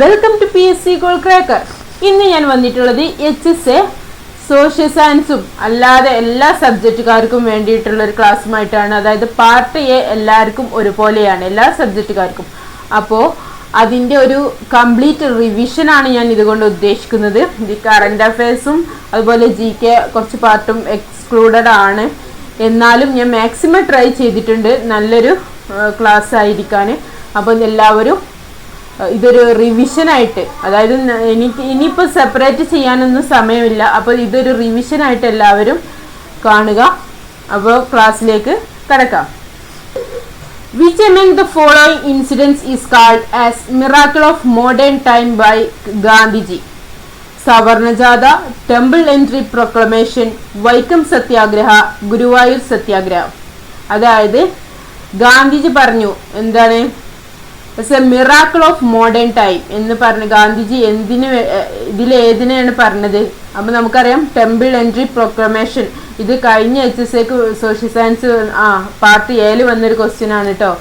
Welcome to PSC Goal Cracker. ഇന്ന് ഞാൻ വന്നിട്ടുള്ളത് HSA സോഷ്യൽ സയൻസും അല്ലാതെ എല്ലാ സബ്ജക്റ്റുകാർക്കും വേണ്ടിയിട്ടുള്ള ഒരു ക്ലാസ്സുമായിട്ടാണ്. അതായത് പാർട്ട് എ എല്ലാവർക്കും ഒരുപോലെയാണ്, എല്ലാ സബ്ജക്റ്റുകാർക്കും. അപ്പോൾ അതിൻ്റെ ഒരു കംപ്ലീറ്റ് റിവിഷനാണ് ഞാൻ ഇതുകൊണ്ട് ഉദ്ദേശിക്കുന്നത്. ഈ കറണ്ട് അഫയേഴ്സും അതുപോലെ GK കുറച്ച് പാർട്ടും എക്സ്ക്ലൂഡഡ് ആണ്. എന്നാലും ഞാൻ മാക്സിമം ട്രൈ ചെയ്തിട്ടുണ്ട് നല്ലൊരു ക്ലാസ് ആയിരിക്കാൻ. അപ്പോൾ എല്ലാവരും ഇതൊരു റിവിഷനായിട്ട്, അതായത് ഇനിയിപ്പോൾ സെപ്പറേറ്റ് ചെയ്യാനൊന്നും സമയമില്ല. അപ്പോൾ ഇതൊരു റിവിഷനായിട്ട് എല്ലാവരും കാണുക. അപ്പോൾ ക്ലാസ്സിലേക്ക് കടക്കാം. Which among the following incidents is called as miracle of modern time by Gandhiji? സവർണജാഥ, temple entry proclamation, Vaikom satyagraha, Guruvayur സത്യാഗ്രഹം. അതായത് ഗാന്ധിജി പറഞ്ഞു എന്താണ് a miracle of modern time എന്ന് പറഞ്ഞു. ഗാന്ധിജി ഇതിലേതിനെയാണ് പറഞ്ഞത്? അപ്പം നമുക്കറിയാം ടെമ്പിൾ എൻട്രി പ്രൊക്ലമേഷൻ. ഇത് കഴിഞ്ഞ HSAക്ക് സോഷ്യൽ സയൻസ് പാർട്ട് എയിൽ വന്നൊരു ക്വസ്റ്റ്യൻ ആണ് കേട്ടോ.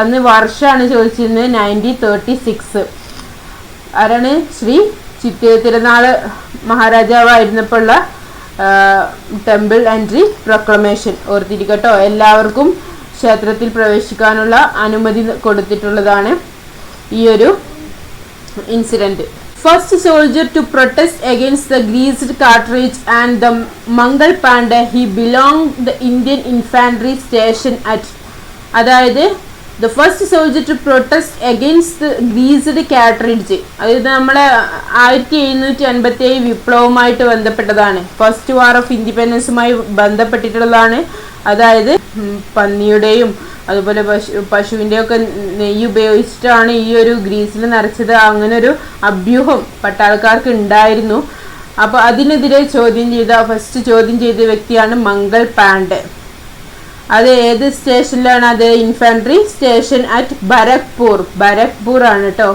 അന്ന് വർഷമാണ് ചോദിച്ചിരുന്നത് 1936. ആരാണ്? ശ്രീ തിരുനാൾ മഹാരാജാവായിരുന്നപ്പോൾ ഉള്ള ടെമ്പിൾ എൻട്രി പ്രൊക്ലമേഷൻ. ഓർത്തിരിക്കട്ടോ, എല്ലാവർക്കും ക്ഷേത്രത്തിൽ പ്രവേശിക്കാനുള്ള അനുമതി കൊടുത്തിട്ടുള്ളതാണ് ഈ ഒരു incident. First soldier to protest against the greased cartridge and the Mangal Pandey he belong the Indian infantry station at. അതായത് the first soldier to protest against the greased cartridge, അതായത് നമ്മളെ 1757 വിപ്ലവവുമായിട്ട് ബന്ധപ്പെട്ടതാണ്. ഫസ്റ്റ് വാർ ഓഫ് ഇൻഡിപെൻഡൻസുമായി ബന്ധപ്പെട്ടിട്ടുള്ളതാണ്. അതായത് പന്നിയുടെയും അതുപോലെ പശുവിൻ്റെ ഒക്കെ നെയ്യ് ഉപയോഗിച്ചിട്ടാണ് ഈ ഒരു ഗ്രീസിൽ നിറച്ചത്. അങ്ങനെ ഒരു അഭ്യൂഹം പട്ടാളക്കാർക്ക് ഉണ്ടായിരുന്നു. അപ്പോൾ അതിനെതിരെ ഫസ്റ്റ് ചോദ്യം ചെയ്ത വ്യക്തിയാണ് മംഗൾ പാണ്ഡെ. അത് ഏത് സ്റ്റേഷനിലാണ്? അത് ഇൻഫാൻട്രി സ്റ്റേഷൻ അറ്റ് ബരക്പൂർ ആണ് കേട്ടോ.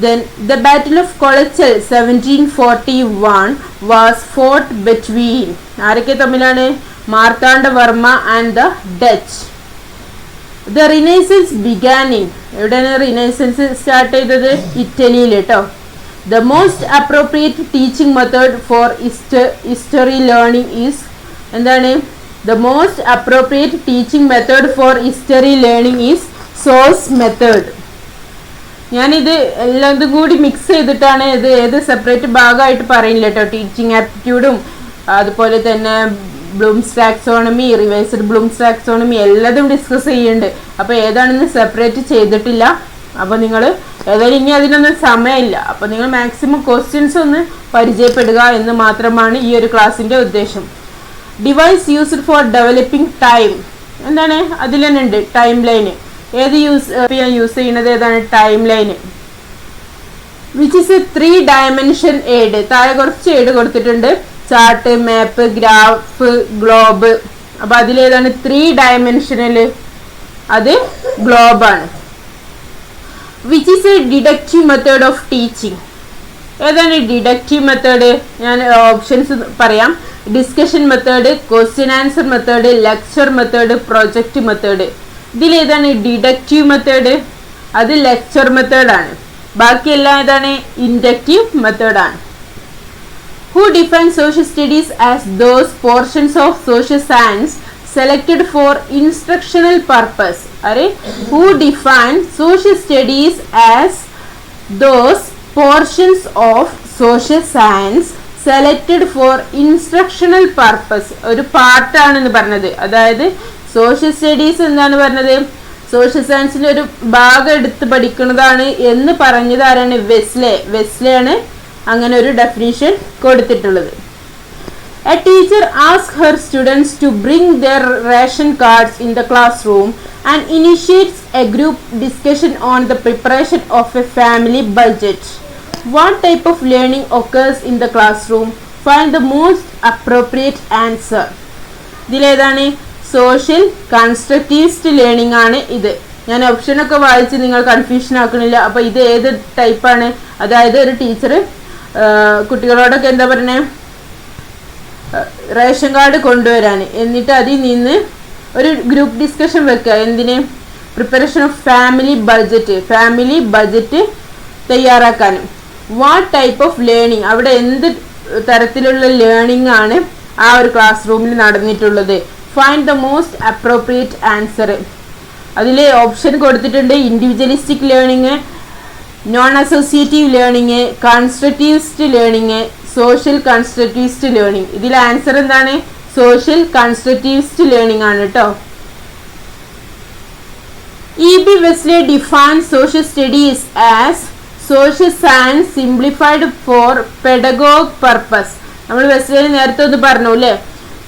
Then the Battle of Kolachal 1741 was fought between ആരൊക്കെ തമ്മിലാണ്? Marthanda Varma and the Dutch. The renaissance began in എവിടെയാണ് റിനൈസൻസ് സ്റ്റാർട്ട് ചെയ്തത്? ഇറ്റലിയിൽ കേട്ടോ. The most appropriate teaching method for history learning is എന്താണ്? The most appropriate teaching method for history learning is source method. ഞാനിത് എല്ലാതും കൂടി മിക്സ് ചെയ്തിട്ടാണ് ഇത് ഏത് സെപ്പറേറ്റ് ഭാഗമായിട്ട് പറയില്ല കേട്ടോ. ടീച്ചിങ് ആപ്റ്റിറ്റ്യൂഡും അതുപോലെ തന്നെ Bloom's taxonomy, revised Bloom's taxonomy എല്ലാതും ഡിസ്കസ് ചെയ്യുന്നുണ്ട്. അപ്പോൾ ഏതാണെന്ന് സെപ്പറേറ്റ് ചെയ്തിട്ടില്ല. അപ്പോൾ നിങ്ങൾ ഏതായാലും ഇനി അതിനൊന്നും സമയമില്ല. അപ്പോൾ നിങ്ങൾ മാക്സിമം ക്വസ്റ്റ്യൻസ് ഒന്ന് പരിചയപ്പെടുക എന്ന് മാത്രമാണ് ഈ ഒരു ക്ലാസ്സിൻ്റെ ഉദ്ദേശം. Device used for developing time എന്താണ്? അതിൽ തന്നെ ഉണ്ട് ടൈം ലൈന്. ഏത് യൂസ് ചെയ്യുന്നത് ഏതാണ്? Timeline. Which is a 3 dimension aid. താഴെ കുറച്ച് എയ്ഡ് കൊടുത്തിട്ടുണ്ട്. Chart, map, graph, globe. അപ്പോൾ അതിലേതാണ് 3 dimensional? അത് ഗ്ലോബാണ്. Which is a deductive method of teaching. ഏതാണ് ഡിഡക്റ്റീവ് മെത്തേഡ്? ഞാൻ ഓപ്ഷൻസ് പറയാം. Discussion method, question answer method, lecture method, project method. ഇതിലേതാണ് ഡിഡക്റ്റീവ് മെത്തേഡ്? അത് ലെക്ചർ മെത്തേഡാണ്. ബാക്കിയെല്ലാം ഏതാണ്? ഇൻഡക്റ്റീവ് മെത്തേഡാണ്. Who defines social studies as those portions of social science selected for instructional purpose? Who defines social studies as those portions of social science selected for instructional purpose? ഒരു പാർട്ടാണെന്ന് പറഞ്ഞത്. അതായത് social studies എന്താണ് പറഞ്ഞത്? Social സയൻസിൻ്റെ ഒരു ഭാഗം എടുത്ത് പഠിക്കുന്നതാണ് എന്ന് പറഞ്ഞത് ആരാണ്? വെസ്ലെയാണ് അങ്ങനെ ഒരു ഡെഫിനിഷൻ കൊടുത്തിട്ടുള്ളത്. A teacher ask her students to bring their ration cards in the classroom and initiates a group discussion on the preparation of a family budget. What type of learning occurs in the classroom? Find the most appropriate answer. ഇതിലേതാണ്? Social constructivist learning ആണ് ഇത്. ഞാൻ ഓപ്ഷനൊക്കെ വായിച്ച് നിങ്ങൾ confusion ആക്കണില്ല. അപ്പോൾ ഇത് ഏത് ടൈപ്പാണ്? അതായത് ഒരു ടീച്ചർ കുട്ടികളോടൊക്കെ എന്താ പറയണേ? റേഷൻ കാർഡ് കൊണ്ടുവരാൻ, എന്നിട്ട് അതിൽ നിന്ന് ഒരു ഗ്രൂപ്പ് ഡിസ്കഷൻ വെക്കുക. എന്തിന്? പ്രിപ്പറേഷൻ ഓഫ് ഫാമിലി ബഡ്ജറ്റ് തയ്യാറാക്കാനും. വാട്ട് ടൈപ്പ് ഓഫ് ലേണിംഗ്, അവിടെ എന്ത് തരത്തിലുള്ള ലേണിംഗ് ആണ് ആ ഒരു ക്ലാസ് റൂമിൽ നടന്നിട്ടുള്ളത്. Find the most appropriate answer. അതിൽ ഓപ്ഷൻ കൊടുത്തിട്ടുണ്ട്: individualistic learning, non associative learning, constructivist learning, social constructivist learning. ഇതിൽ ആൻസർ എന്താണ്? സോഷ്യൽ കൺസ്ട്രക്റ്റിവിസ്റ്റ് ലേണിംഗ് ആണ് കേട്ടോ. E.B. Wesley defined social studies as social science simplified for pedagogic purpose. നമ്മൾ Wesley നേരത്തെ ഒന്ന് പറഞ്ഞു അല്ലേ,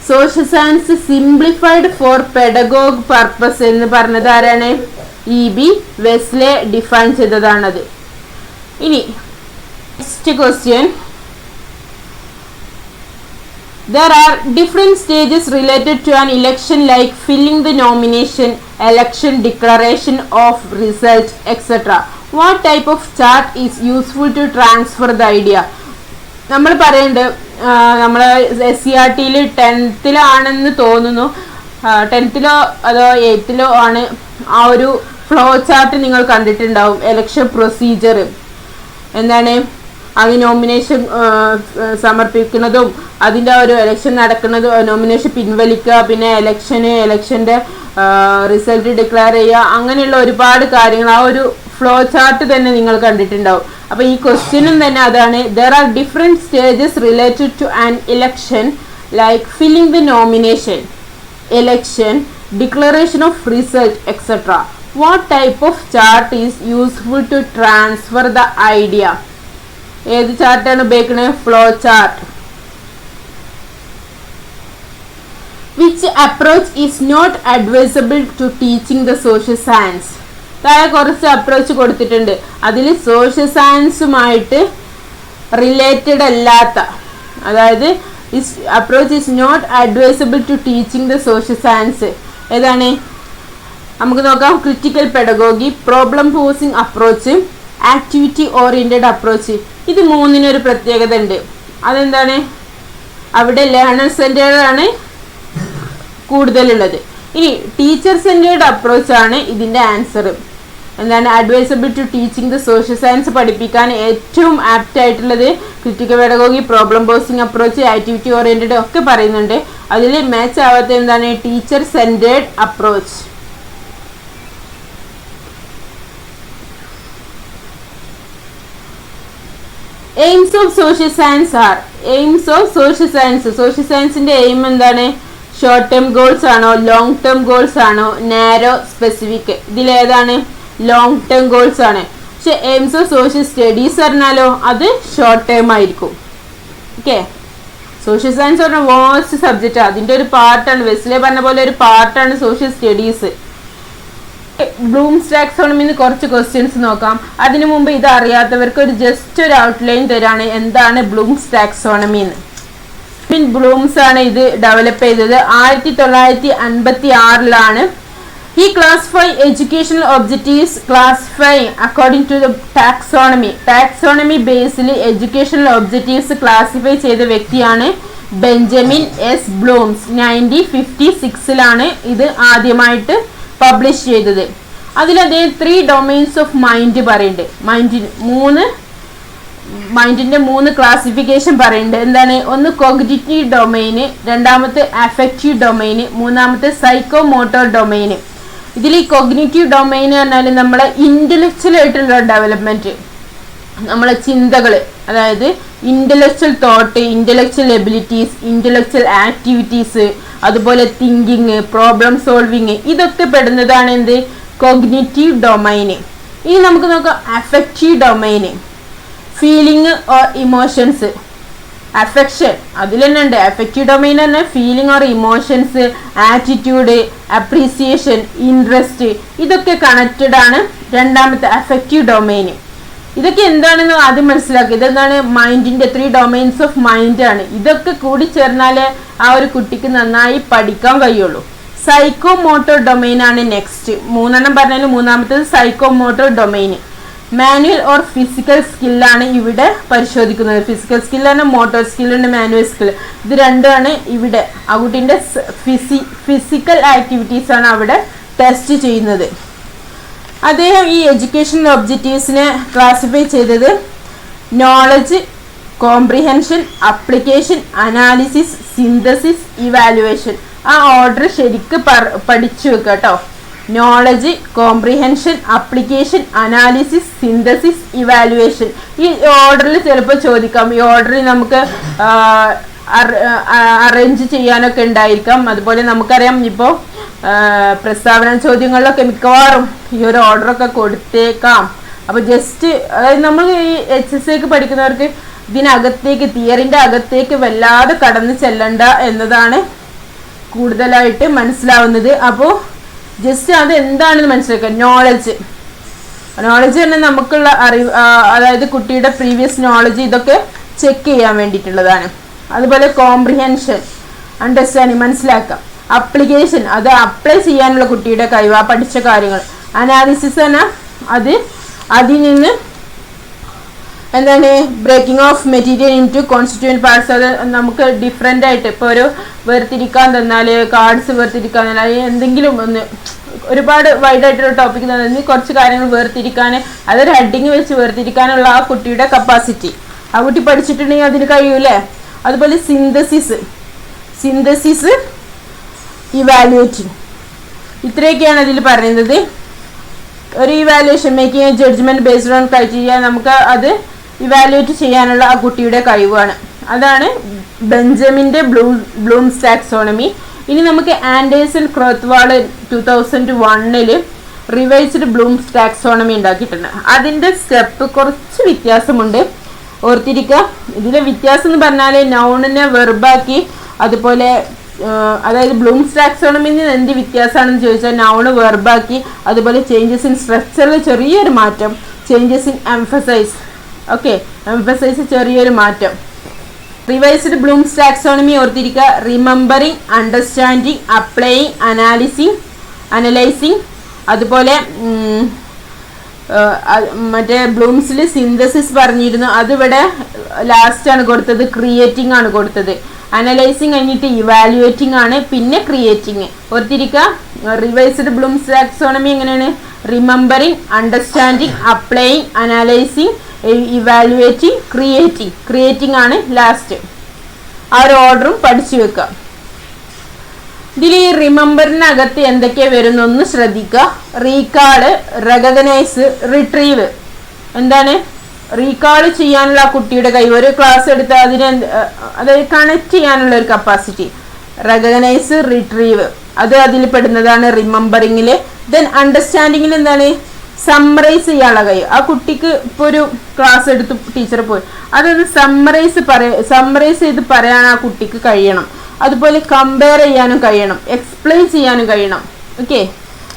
social science simplified for pedagogue purpose എന്ന് പറഞ്ഞത് ആരാണ്? E.B. വെസ്ലെ ഡിഫൈൻ ചെയ്തതാണത്. ഇനി next question. There are different stages related to an election like filling the nomination, election, declaration of result, etc. What type of chart is useful to transfer the idea? നമ്മൾ പറയുന്നുണ്ട്, നമ്മൾ SCRT 10th തോന്നുന്നു, 10th അതോ 8th ആണ് ആ ഒരു flow chart നിങ്ങൾ കണ്ടിട്ടുണ്ടാവും. എലക്ഷൻ പ്രൊസീജിയർ എന്താണ്, അത് നോമിനേഷൻ സമർപ്പിക്കുന്നതും അതിൻ്റെ ഒരു എലക്ഷൻ നടക്കുന്നതും, നോമിനേഷൻ പിൻവലിക്കുക, പിന്നെ എലക്ഷൻ്റെ റിസൾട്ട് ഡിക്ലെയർ ചെയ്യുക, അങ്ങനെയുള്ള ഒരുപാട് കാര്യങ്ങൾ ആ ഒരു ഫ്ലോ ചാർട്ട് തന്നെ നിങ്ങൾ കണ്ടിട്ടുണ്ടാവും. അപ്പോൾ ഈ ക്വസ്റ്റ്യനും തന്നെ അതാണ്. There are different stages related to an election like filling the nomination, election, declaration of result, etcetera. What type of chart is useful to transfer the idea? ഏത് ചാർട്ടാണ് ഉപയോഗിക്കുന്നത്? Flow chart. Which approach is not advisable to teaching the social science? താഴെ കുറച്ച് approach കൊടുത്തിട്ടുണ്ട്. അതിൽ social സയൻസുമായിട്ട് related അല്ലാത്ത, അതായത് approach is not advisable to teaching the social science ഏതാണ്? നമുക്ക് നോക്കാം. Critical pedagogy, problem posing approach, activity oriented approach. ഇത് മൂന്നിനൊരു പ്രത്യേകത ഉണ്ട്. അതെന്താണ്? അവിടെ ലേണർ സെന്റേർഡ് ആണ് കൂടുതലുള്ളത്. ഇനി ടീച്ചർ സെന്റേർഡ് അപ്രോച്ച് ആണ് ഇതിൻ്റെ ആൻസർ. എന്താണ്? Advisable to teaching the social science പഠിപ്പിക്കാൻ ഏറ്റവും ആപ്റ്റ് ആയിട്ടുള്ളത് critical pedagogy, problem posing approach, activity oriented ഒക്കെ പറയുന്നുണ്ട്. അതിൽ മാച്ച് ആവാത്ത എന്താണ്? Teacher centred approach. Aims of social science are. Aims of social science, social സയൻസിന്റെ എയിം എന്താണ്? ഷോർട്ട് ടേം ഗോൾസ് ആണോ, ലോങ് ടേം ഗോൾസ് ആണോ, നാരോ, സ്പെസിഫിക്? ഇതിലേതാണ്? ലോങ് ടേം ഗോൾസ് ആണ്. പക്ഷെ എയിംസ് ഓഫ് സോഷ്യൽ സ്റ്റഡീസ് പറഞ്ഞാലോ അത് ഷോർട്ട് ടേം ആയിരിക്കും. ഓക്കെ, സോഷ്യൽ സയൻസ് പറഞ്ഞ വാസ്റ്റ് സബ്ജക്റ്റ്, അതിൻ്റെ ഒരു പാർട്ടാണ്. വെസ്ലെ പറഞ്ഞ പോലെ ഒരു പാർട്ടാണ് സോഷ്യൽ സ്റ്റഡീസ്. ബ്ലൂംസ് ടാക്സോണമിന്ന് കുറച്ച് ക്വസ്റ്റ്യൻസ് നോക്കാം. അതിനു മുമ്പ് ഇത് അറിയാത്തവർക്ക് ഒരു ജസ്റ്റ് ഒരു ഔട്ട്ലൈൻ തരാണ് എന്താണ് ബ്ലൂംസ് ടാക്സോണമി എന്ന്. ബ്ലൂംസ് ആണ് ഇത് ഡെവലപ്പ് ചെയ്തത്. 1956 He classified educational objectives according to the taxonomy. Taxonomy basically educational objectives classify ചെയ്ത വ്യക്തിയാണ് ബെഞ്ചമിൻ എസ് ബ്ലൂംസ്. 1956 ഇത് ആദ്യമായിട്ട് പബ്ലിഷ് ചെയ്തത്. അതിൽ അദ്ദേഹം 3 domains of mind പറയുന്നുണ്ട്. മൈൻഡിന്റെ 3 ക്ലാസിഫിക്കേഷൻ പറയുന്നുണ്ട്. എന്താണ്? ഒന്ന് കോഗ്നിറ്റീവ് ഡൊമൈന്, രണ്ടാമത്തെ അഫക്റ്റീവ് ഡൊമൈന്, മൂന്നാമത്തെ സൈക്കോ മോട്ടോർ ഡൊമൈന്. ഇതിൽ ഈ കോഗ്നിറ്റീവ് ഡൊമൈൻ പറഞ്ഞാൽ നമ്മളെ ഇന്റലക്ച്വൽ ആയിട്ടുള്ള ഡെവലപ്മെന്റ്, നമ്മളെ ചിന്തകൾ, അതായത് intellectual thought, intellectual abilities, intellectual activities, അതുപോലെ തിങ്കിങ്, പ്രോബ്ലം സോൾവിങ്, ഇതൊക്കെ പെടുന്നതാണ് എന്ത്? Cognitive domain. ഇനി നമുക്ക് നോക്കാം affective domain. Feeling or emotions, affection അതിൽ തന്നെ ഉണ്ട്. അഫക്റ്റീവ് ഡൊമൈൻ തന്നെ feeling or emotions, attitude, appreciation, interest, ഇതൊക്കെ കണക്റ്റഡ് ആണ് രണ്ടാമത്തെ അഫക്റ്റീവ് ഡൊമൈന്. ഇതൊക്കെ എന്താണെന്ന് ആദ്യം മനസ്സിലാക്കുക. ഇതെന്താണ്? മൈൻഡിന്റെ 3 domains ഓഫ് മൈൻഡ് ആണ്. ഇതൊക്കെ കൂടി ചേർന്നാലേ ആ ഒരു കുട്ടിക്ക് നന്നായി പഠിക്കാൻ കഴിയുള്ളൂ. സൈക്കോ മോട്ടോർ ഡൊമൈൻ ആണ് നെക്സ്റ്റ്. 3 പറഞ്ഞാലും മൂന്നാമത്തേത് psychomotor domain. Manual or physical സ്കില്ലാണ് ഇവിടെ പരിശോധിക്കുന്നത്. ഫിസിക്കൽ സ്കില്ലാണ്, മോട്ടോർ സ്കില്ലുണ്ട്, മാനുവൽ സ്കിൽ. ഇത് രണ്ടുമാണ് ഇവിടെ ആ കുട്ടീൻ്റെ ഫിസിക്കൽ ആക്ടിവിറ്റീസ് ആണ് അവിടെ ടെസ്റ്റ് ചെയ്യുന്നത്. അദ്ദേഹം ഈ എഡ്യൂക്കേഷണൽ ഒബ്ജക്റ്റീവ്സിനെ ക്ലാസിഫൈ ചെയ്തത് knowledge, comprehension, application, analysis, synthesis, evaluation. ആ ഓർഡർ ശരിക്ക് പഠിച്ചു വെക്കുക കേട്ടോ. Knowledge, comprehension, application, analysis, synthesis, evaluation. ഈ ഓർഡറിൽ ചിലപ്പോൾ ചോദിക്കാം. ഈ ഓർഡറിൽ നമുക്ക് അറേഞ്ച് ചെയ്യാനൊക്കെ ഉണ്ടായിരിക്കാം. അതുപോലെ നമുക്കറിയാം ഇപ്പോൾ പ്രസ്താവന ചോദ്യങ്ങളിലൊക്കെ മിക്കവാറും ഈ ഒരു ഓർഡറൊക്കെ കൊടുത്തേക്കാം. അപ്പോൾ ജസ്റ്റ് അതായത് നമ്മൾ ഈ HSAക്ക് പഠിക്കുന്നവർക്ക് ഇതിനകത്തേക്ക് തിയറിൻ്റെ അകത്തേക്ക് വല്ലാതെ കടന്നു ചെല്ലണ്ട എന്നതാണ് കൂടുതലായിട്ട് മനസ്സിലാവുന്നത്. അപ്പോൾ ജസ്റ്റ് അത് എന്താണെന്ന് മനസ്സിലാക്കുക. നോളജ് തന്നെ നമുക്കുള്ള അറിവ്, അതായത് കുട്ടിയുടെ പ്രീവിയസ് നോളജ് ഇതൊക്കെ ചെക്ക് ചെയ്യാൻ വേണ്ടിയിട്ടുള്ളതാണ്. അതുപോലെ കോംപ്രിഹെൻഷൻ, അണ്ടർസ്റ്റാൻഡിങ്, മനസ്സിലാക്കാം. അപ്ലിക്കേഷൻ, അത് അപ്ലൈ ചെയ്യാനുള്ള കുട്ടിയുടെ കഴിവ്, ആ പഠിച്ച കാര്യങ്ങൾ. അനാലിസിസ് പറഞ്ഞാൽ അതിൽ നിന്ന് എന്താണ് breaking of material in to constituent parts. അത് നമുക്ക് ഡിഫറെൻ്റ് ആയിട്ട് ഇപ്പോൾ ഒരു വേർതിരിക്കാൻ തന്നാൽ, കാർഡ്സ് വേർതിരിക്കാൻ തന്നാൽ, എന്തെങ്കിലും ഒന്ന് ഒരുപാട് വൈഡായിട്ടുള്ള ടോപ്പിക് തന്നാൽ കുറച്ച് കാര്യങ്ങൾ വേർതിരിക്കാൻ, അതൊരു ഹെഡിങ് വെച്ച് വേർതിരിക്കാനുള്ള ആ കുട്ടിയുടെ കപ്പാസിറ്റി ആ കുട്ടി പഠിച്ചിട്ടുണ്ടെങ്കിൽ അതിന് കഴിയൂലേ. അതുപോലെ സിന്തസിസ്, ഇവാലുവേറ്റിംഗ്, ഇത്രയൊക്കെയാണ് അതിൽ പറയുന്നത്. ഒരു evaluation, making a judgement based on criteria, നമുക്ക് അത് ഇവാലുവേറ്റ് ചെയ്യാനുള്ള ആ കുട്ടിയുടെ കഴിവാണ്. അതാണ് ബെഞ്ചമിൻ്റെ ബ്ലൂംസ് ടാക്സോണമി. ഇനി നമുക്ക് ആൻഡേഴ്സൺ ക്രോത്ത്വാൾ 2001 റിവൈസ്ഡ് ബ്ലൂംസ് ടാക്സോണമി ഉണ്ടാക്കിയിട്ടുണ്ട്. അതിൻ്റെ സ്റ്റെപ്പ് കുറച്ച് വ്യത്യാസമുണ്ട്, ഓർത്തിരിക്കുക. ഇതിലെ വ്യത്യാസം എന്ന് പറഞ്ഞാൽ നൗണിനെ വെർബാക്കി, അതുപോലെ അതായത് ബ്ലൂംസ് ടാക്സോണമിയിൽ നിന്ന് എന്ത് വ്യത്യാസമാണെന്ന് ചോദിച്ചാൽ നൗണ് വെർബാക്കി, അതുപോലെ ചേഞ്ചസ് ഇൻ സ്ട്രക്ചറിൽ ചെറിയൊരു മാറ്റം, changes in emphasis, okay, emphasis ചെറിയൊരു മാറ്റം. റിവൈസ്ഡ് ബ്ലൂംസ് ടാക്സോണമി ഓർത്തിരിക്കുക. റിമെമ്പറിങ്, അണ്ടർസ്റ്റാൻഡിങ്, അപ്ലൈയിങ്, അനലൈസിങ്, അതുപോലെ മറ്റേ ബ്ലൂംസിൽ സിന്തസിസ് പറഞ്ഞിരുന്നു, അതിവിടെ ലാസ്റ്റാണ് കൊടുത്തത്, ക്രിയേറ്റിംഗ് ആണ് കൊടുത്തത്. അനലൈസിങ് കഴിഞ്ഞിട്ട് ഇവാലുവേറ്റിംഗ് ആണ്, പിന്നെ ക്രിയേറ്റിംഗ്. ഓർത്തിരിക്കുക. റിവൈസ്ഡ് ബ്ലൂംസ് ടാക്സോണമി എങ്ങനെയാണ്? Remembering, understanding, applying, analysing, evaluating, creating ആണ് ലാസ്റ്റ്. ആ ഒരു ഓർഡറും പഠിച്ചു വെക്കുക. ഇതിൽ ഈ റിമെമ്പറിനകത്ത് എന്തൊക്കെയാണ് വരുന്നൊന്ന് ശ്രദ്ധിക്കുക. റീകാള്, റെക്കഗ്നൈസ്, റിട്രീവ്. എന്താണ് റീകാള് ചെയ്യാനുള്ള ആ കുട്ടിയുടെ കഴിവ്, ഒരു ക്ലാസ് എടുത്താൽ അതിനെ അതായത് കണക്ട് ചെയ്യാനുള്ള ഒരു കപ്പാസിറ്റി. റെക്കഗ്നൈസ്, റിട്രീവ്, അത് അതിൽ പെടുന്നതാണ് റിമെമ്പറിങ്ങിൽ. ദെൻ അണ്ടർസ്റ്റാൻഡിങ്ങിൽ എന്താണ്? സമ്മറൈസ് ചെയ്യാനുള്ള കഴിവ്. ആ കുട്ടിക്ക് ഇപ്പോൾ ഒരു ക്ലാസ് എടുത്ത് ടീച്ചർ പോയി അതൊന്ന് സമ്മറൈസ് ചെയ്ത് പറയാൻ ആ കുട്ടിക്ക് കഴിയണം. അതുപോലെ കമ്പയർ ചെയ്യാനും കഴിയണം, എക്സ്പ്ലെയിൻ ചെയ്യാനും കഴിയണം. ഓക്കെ,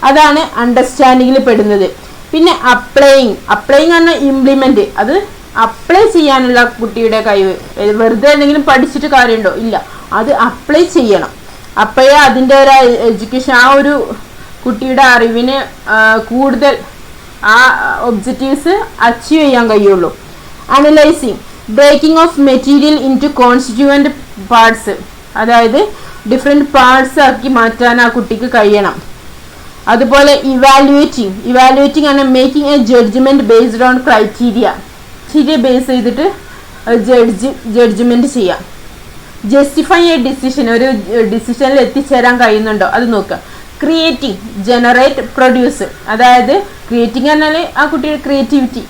അതാണ് അണ്ടർസ്റ്റാൻഡിങ്ങിൽ പെടുന്നത്. പിന്നെ അപ്ലൈയിങ് പറഞ്ഞാൽ ഇംപ്ലിമെന്റ്, അത് അപ്ലൈ ചെയ്യാനുള്ള കുട്ടിയുടെ കഴിവ്. വെറുതെ എന്തെങ്കിലും പഠിച്ചിട്ട് കാര്യമുണ്ടോ? ഇല്ല, അത് അപ്ലൈ ചെയ്യണം. അപ്പോഴേ അതിൻ്റെ ഒരു എഡ്യൂക്കേഷൻ, ആ ഒരു കുട്ടിയുടെ അറിവിന് കൂടുതൽ ആ ഒബ്ജക്റ്റീവ്സ് അച്ചീവ് ചെയ്യാൻ കഴിയുള്ളൂ. Analysing, breaking of material in to constituent parts, അതായത് ഡിഫറെൻറ്റ് പാർട്സ് ആക്കി മാറ്റാൻ ആ കുട്ടിക്ക് കഴിയണം. അതുപോലെ ഇവാലുവേറ്റിംഗ് ആണ് making a judgement based on criteria base ചെയ്തിട്ട് ജഡ്ജ്മെന്റ് ചെയ്യാം. ജസ്റ്റിഫൈ എ ഡിസിഷൻ, ഒരു ഡിസിഷനിൽ എത്തിച്ചേരാൻ കഴിയുന്നുണ്ടോ അത് നോക്കുക. ക്രിയേറ്റിംഗ്, ജനറേറ്റ്, പ്രൊഡ്യൂസ്, അതായത് ക്രിയേറ്റിംഗ് പറഞ്ഞാൽ ആ കുട്ടിയുടെ ക്രിയേറ്റിവിറ്റി,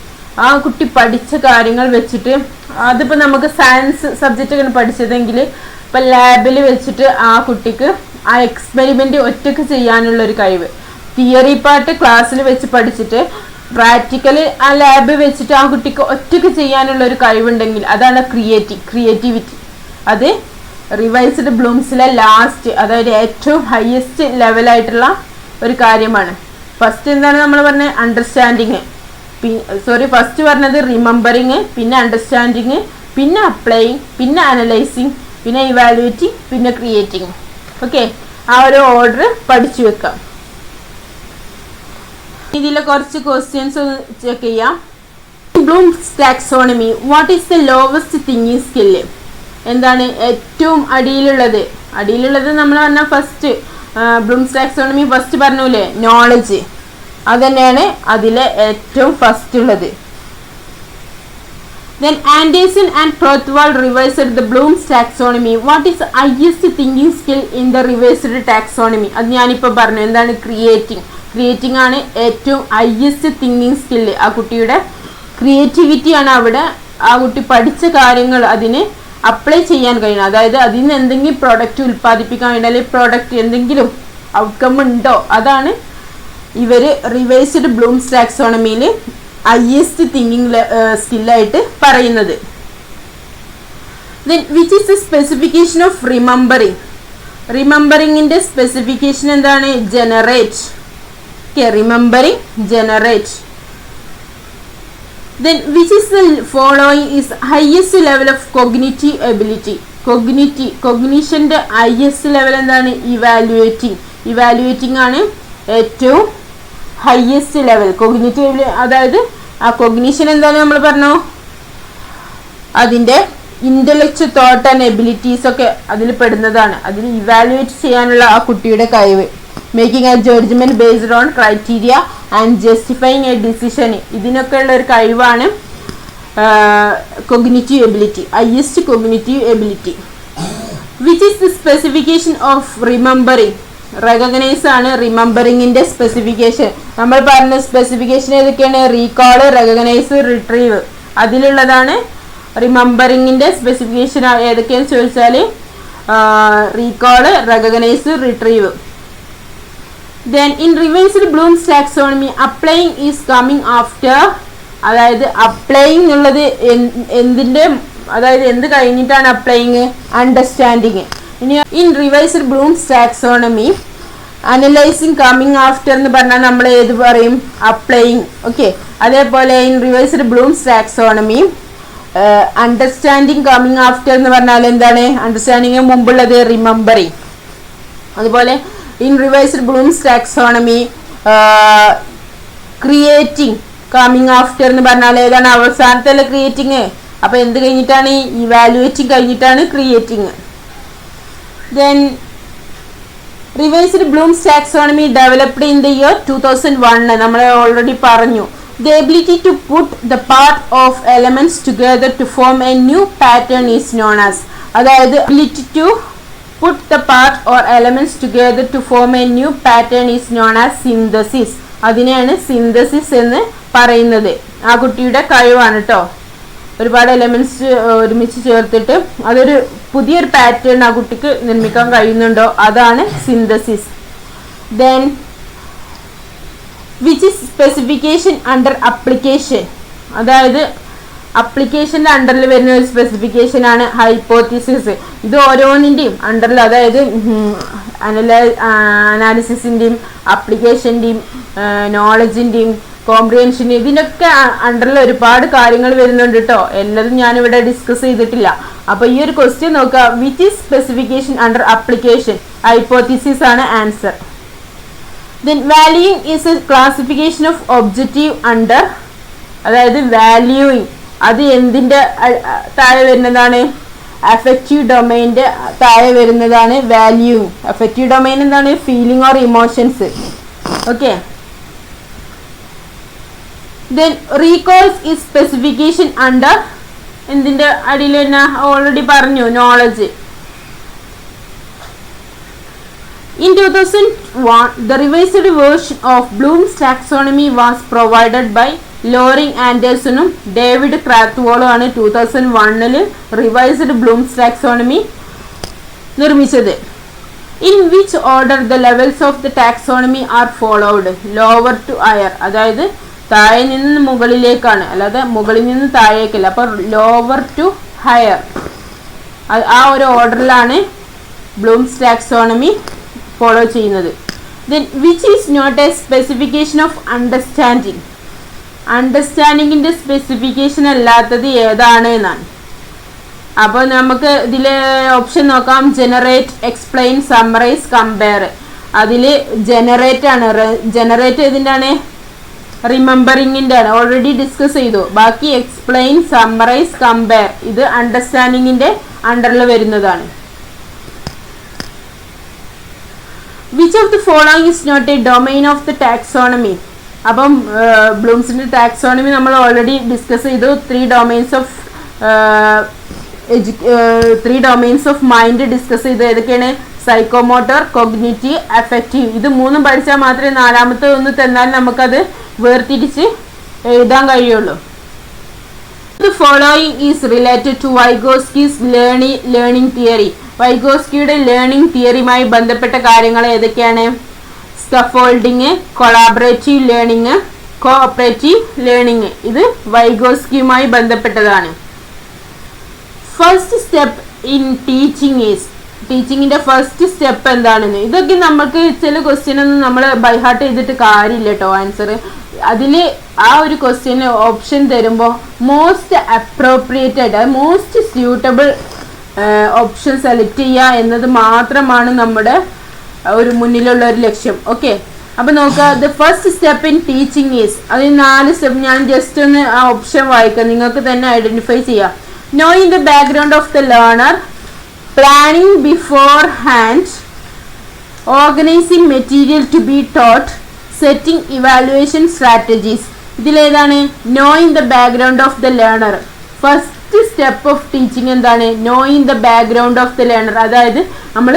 ആ കുട്ടി പഠിച്ച കാര്യങ്ങൾ വെച്ചിട്ട്, അതിപ്പോൾ നമുക്ക് സയൻസ് സബ്ജക്റ്റൊക്കെയാണ് പഠിച്ചതെങ്കിൽ ഇപ്പം ലാബിൽ വെച്ചിട്ട് ആ കുട്ടിക്ക് ആ എക്സ്പെരിമെൻ്റ് ഒറ്റയ്ക്ക് ചെയ്യാനുള്ളൊരു കഴിവ്. തിയറി പാർട്ട് ക്ലാസ്സിൽ വെച്ച് പഠിച്ചിട്ട് പ്രാക്ടിക്കലി ആ ലാബ് വെച്ചിട്ട് ആ കുട്ടിക്ക് ഒറ്റയ്ക്ക് ചെയ്യാനുള്ളൊരു കഴിവുണ്ടെങ്കിൽ അതാണ് ക്രിയേറ്റിവിറ്റി. അത് റിവൈസ്ഡ് ബ്ലൂംസിലെ ലാസ്റ്റ്, അതായത് ഏറ്റവും ഹയസ്റ്റ് ലെവലായിട്ടുള്ള ഒരു കാര്യമാണ്. ഫസ്റ്റ് എന്താണ് നമ്മൾ പറഞ്ഞത്? അണ്ടർസ്റ്റാൻഡിങ്, ഫസ്റ്റ് പറഞ്ഞത് റിമെമ്പറിങ്, പിന്നെ അണ്ടർസ്റ്റാൻഡിങ്, പിന്നെ അപ്ലൈയിങ്, പിന്നെ അനലൈസിങ്, പിന്നെ ഇവാലുവേറ്റിംഗ്, പിന്നെ ക്രിയേറ്റിംഗ്. ഓക്കെ, ആ ഒരു ഓർഡർ പഠിച്ചു വെക്കാം. ഇതിലെ കുറച്ച് ക്വസ്റ്റ്യൻസ് ചെക്ക് ചെയ്യാം. Bloom's taxonomy, what is the lowest thinking skill? എന്താണ് ഏറ്റവും അടിയിലുള്ളത് നമ്മൾ പറഞ്ഞാൽ ഫസ്റ്റ് ബ്ലൂംസ് ടാക്സോണമി ഫസ്റ്റ് പറഞ്ഞൂലേ, അതന്നെയാണ് അതിലെ ഏറ്റവും ഫസ്റ്റ് ഉള്ളത്. Then Anderson and Prothwald revised the Bloom's taxonomy. What is the highest thinking skill in the revised taxonomy? അത് ഞാനിപ്പോൾ പറഞ്ഞു. എന്താണ് ക്രിയേറ്റിംഗ് ആണ് ഏറ്റവും ഹയസ്റ്റ് തിങ്കിങ് സ്കില്ല്. ആ കുട്ടിയുടെ ക്രിയേറ്റിവിറ്റി ആണ് അവിടെ ആ കുട്ടി പഠിച്ച കാര്യങ്ങൾ അതിന് അപ്ലൈ ചെയ്യാൻ കഴിയണം. അതായത് അതിൽ നിന്ന് എന്തെങ്കിലും പ്രോഡക്റ്റ് ഉൽപ്പാദിപ്പിക്കാൻ വേണ്ടി അല്ലെങ്കിൽ പ്രോഡക്റ്റ് എന്തെങ്കിലും ഔട്ട്കം ഉണ്ടോ, അതാണ് ഇവർ റിവൈസ്ഡ് ബ്ലൂംസ് ടാക്സോണമിയിൽ ഹയസ്റ്റ് തിങ്കിങ് സ്കില്ലായിട്ട് പറയുന്നത്. Then which is the specification of remembering? റിമെമ്പറിങ്ങിന്റെ സ്പെസിഫിക്കേഷൻ എന്താണ്? Generate. Okay, remembering, generate. Then which is the following is highest level of cognitive ability? കൊഗ്നിഷന്റെ ഹയസ്റ്റ് ലെവൽ എന്താണ്? ഇവാലുവേറ്റിംഗ് ആണ് ഏറ്റവും ഹയസ്റ്റ് ലെവൽ. കൊഗ്നിറ്റീവ്, അതായത് ആ കൊഗ്നിഷൻ എന്താണ് നമ്മൾ പറഞ്ഞു, അതിൻ്റെ ഇന്റലക്ച്വൽ തോട്ട് ആൻഡ് എബിലിറ്റീസ് ഒക്കെ അതിൽ പെടുന്നതാണ്. അതിൽ ഇവാലുവേറ്റ് ചെയ്യാനുള്ള ആ കുട്ടിയുടെ കഴിവ്. Making a judgement based on criteria and justifying a decision, ഇതിനൊക്കെ ഉള്ള ഒരു കഴിവാണ് cognitive ability, highest cognitive ability. Which is the specification of remembering? Recognise ആണ് റിമെമ്പറിങ്ങിന്റെ സ്പെസിഫിക്കേഷൻ. നമ്മൾ പറഞ്ഞ സ്പെസിഫിക്കേഷൻ ഏതൊക്കെയാണ്? Recall, recognise, retrieve. അതിലുള്ളതാണ് റിമെമ്പറിങ്ങിന്റെ സ്പെസിഫിക്കേഷൻ. ഏതൊക്കെയാണെന്ന് ചോദിച്ചാൽ recall, recognise, retrieve. Then in revised Bloom's taxonomy, applying is coming after. അതായത് അപ്ലൈയിങ് ഉള്ളത് എന്തിൻ്റെ, അതായത് എന്ത് കഴിഞ്ഞിട്ടാണ് അപ്ലൈയിങ്? അണ്ടർസ്റ്റാൻഡിങ്. ഇനി in revised Bloom's taxonomy analysing coming after എന്ന് പറഞ്ഞാൽ നമ്മൾ ഏത് പറയും? അപ്ലൈയിങ്. ഓക്കെ, അതേപോലെ in revised Bloom's taxonomy understanding coming after എന്ന് പറഞ്ഞാൽ എന്താണ്? അണ്ടർസ്റ്റാൻഡിങ് മുമ്പുള്ളത് റിമെമ്പറിങ്. അതുപോലെ in revised Bloom's taxonomy creating coming after എന്ന് പറഞ്ഞാൽ ഏതാണ്? അവസാനത്തെ ക്രിയേറ്റിംഗ്. അപ്പോൾ എന്ത് കഴിഞ്ഞിട്ടാണ്? ഇവാലുവേറ്റിംഗ് കഴിഞ്ഞിട്ടാണ് creating. Then revised Bloom's taxonomy developed in the year 2001. നമ്മൾ ഓൾറെഡി പറഞ്ഞു. The ability to put the part of elements together to form a new pattern is known as. അതായത് ability to put the part or elements together to form a new pattern is known as synthesis. അതിനെയാണ് synthesis എന്ന് പറയുന്നത്. ആ കുട്ടിയുടെ കഴിവാണ് കേട്ടോ. ഒരുപാട് elements ഒരുമിച്ച് ചേർത്തിട്ട് അതൊരു പുതിയൊരു പാറ്റേൺ ആ കുട്ടിക്ക് നിർമ്മിക്കാൻ കഴിയുന്നുണ്ടോ, അതാണ് synthesis. Then which is specification under application? അതായത് അപ്ലിക്കേഷൻ്റെ അണ്ടറിൽ വരുന്ന ഒരു സ്പെസിഫിക്കേഷൻ ആണ് ഹൈപ്പോത്തിസിസ്. ഇത് ഓരോന്നിൻ്റെയും അണ്ടറിൽ, അതായത് അനാലിസിസിൻ്റെയും അപ്ലിക്കേഷൻ്റെയും നോളജിൻ്റെയും കോംപ്രിഹെൻഷൻ, ഇതിനൊക്കെ അണ്ടറിൽ ഒരുപാട് കാര്യങ്ങൾ വരുന്നുണ്ട് കേട്ടോ. എല്ലാതും ഞാനിവിടെ ഡിസ്കസ് ചെയ്തിട്ടില്ല. അപ്പോൾ ഈ ഒരു ക്വസ്റ്റ്യൻ നോക്കുക. Which is specification under application? Hypothesis ആണ് answer. Then valuing is a classification of objective under, അതായത് വാല്യൂയിങ് അത് എന്തിൻ്റെ താഴെ വരുന്നതാണ്? അഫക്റ്റീവ് ഡൊമൈൻ്റെ താഴെ വരുന്നതാണ് വാല്യൂയിങ്. അഫക്റ്റീവ് ഡൊമൈൻ എന്താണ്? Feeling or emotions. Okay. Then recalls is specification under എന്തിൻ്റെ അടിയിൽ തന്നെ ഓൾറെഡി പറഞ്ഞു, knowledge. In 2001, the revised version of Bloom's taxonomy was provided by Lorin ആൻഡേഴ്സണും ഡേവിഡ് ക്രാത്ത്വോളും ആണ് 2001 റിവൈസ്ഡ് ബ്ലൂംസ് ടാക്സോണമി നിർമ്മിച്ചത്. In which order the levels of the taxonomy are followed? Lower to higher, അതായത് താഴെ നിന്ന് മുകളിലേക്കാണ്, അല്ലാതെ മുകളിൽ നിന്ന് താഴേക്കല്ല. അപ്പോൾ ലോവർ ടു ഹയർ, ആ ഒരു ഓർഡറിലാണ് ബ്ലൂംസ് ടാക്സോണമി ഫോളോ ചെയ്യുന്നത്. Then which is not a specification of understanding? അണ്ടർസ്റ്റാൻഡിങ്ങിൻ്റെ സ്പെസിഫിക്കേഷൻ അല്ലാത്തത് ഏതാണ് എന്നാണ്. അപ്പോൾ നമുക്ക് ഇതിൽ ഓപ്ഷൻ നോക്കാം. Generate, explain, summarise, compare. അതിൽ ജനറേറ്റ് ആണ്. ജനറേറ്റ് ഏതിൻ്റെയാണ്? റിമെമ്പറിങ്ങിൻ്റെ ആണ്, ഓൾറെഡി ഡിസ്കസ് ചെയ്തു. ബാക്കി എക്സ്പ്ലെയിൻ, സമ്മറൈസ്, കമ്പയർ ഇത് അണ്ടർസ്റ്റാൻഡിങ്ങിൻ്റെ അണ്ടറിൽ വരുന്നതാണ്. Which of the following is not a domain of the taxonomy? അപ്പം ബ്ലൂംസിന്റെ ടാക്സോണമി നമ്മൾ ഓൾറെഡി ഡിസ്കസ് ചെയ്തു. Three domains of mind discuss ചെയ്തു. ഏതൊക്കെയാണ്? Psychomotor, cognitive, affective. ഇത് മൂന്നും പഠിച്ചാൽ മാത്രമേ നാലാമത്തെ ഒന്ന് തന്നാൽ നമുക്കത് വേർതിരിച്ച് എഴുതാൻ കഴിയുള്ളൂ. The following is related to Vygotsky's learning theory. വൈഗോസ്കിയുടെ ലേണിംഗ് തിയറിയുമായി ബന്ധപ്പെട്ട കാര്യങ്ങൾ ഏതൊക്കെയാണ്? Scaffolding, collaborative learning, cooperative learning. ഇത് വൈഗോസ്കിയുമായി ബന്ധപ്പെട്ടതാണ്. First step in teaching is, ടീച്ചിങ്ങിന്റെ ഫസ്റ്റ് സ്റ്റെപ്പ് എന്താണെന്ന്. ഇതൊക്കെ നമുക്ക് ചില ക്വസ്റ്റ്യൻ ഒന്നും നമ്മൾ ബൈഹാർട്ട് ചെയ്തിട്ട് കാര്യമില്ല കേട്ടോ. ആൻസർ അതിൽ ആ ഒരു ക്വസ്റ്റ്യന് ഓപ്ഷൻ തരുമ്പോൾ most appropriated, most suitable option select ചെയ്യുക എന്നത് മാത്രമാണ് നമ്മുടെ ഒരു മുന്നിലുള്ള ഒരു ലക്ഷ്യം. ഓക്കെ, അപ്പൊ നോക്കുക. The first step in teaching is, അതിന് 4 സ്റ്റെപ്പ്. ഞാൻ ജസ്റ്റ് ഒന്ന് ആ ഓപ്ഷൻ വായിക്കാം, നിങ്ങൾക്ക് തന്നെ ഐഡന്റിഫൈ ചെയ്യാം. Knowing the background of the learner, planning beforehand, organising material to be taught, setting evaluation strategies. ഇതിലേതാണ്? Knowing the background of the learner. First step of teaching എന്താണ്? Knowing the background of the learner. അതായത് നമ്മൾ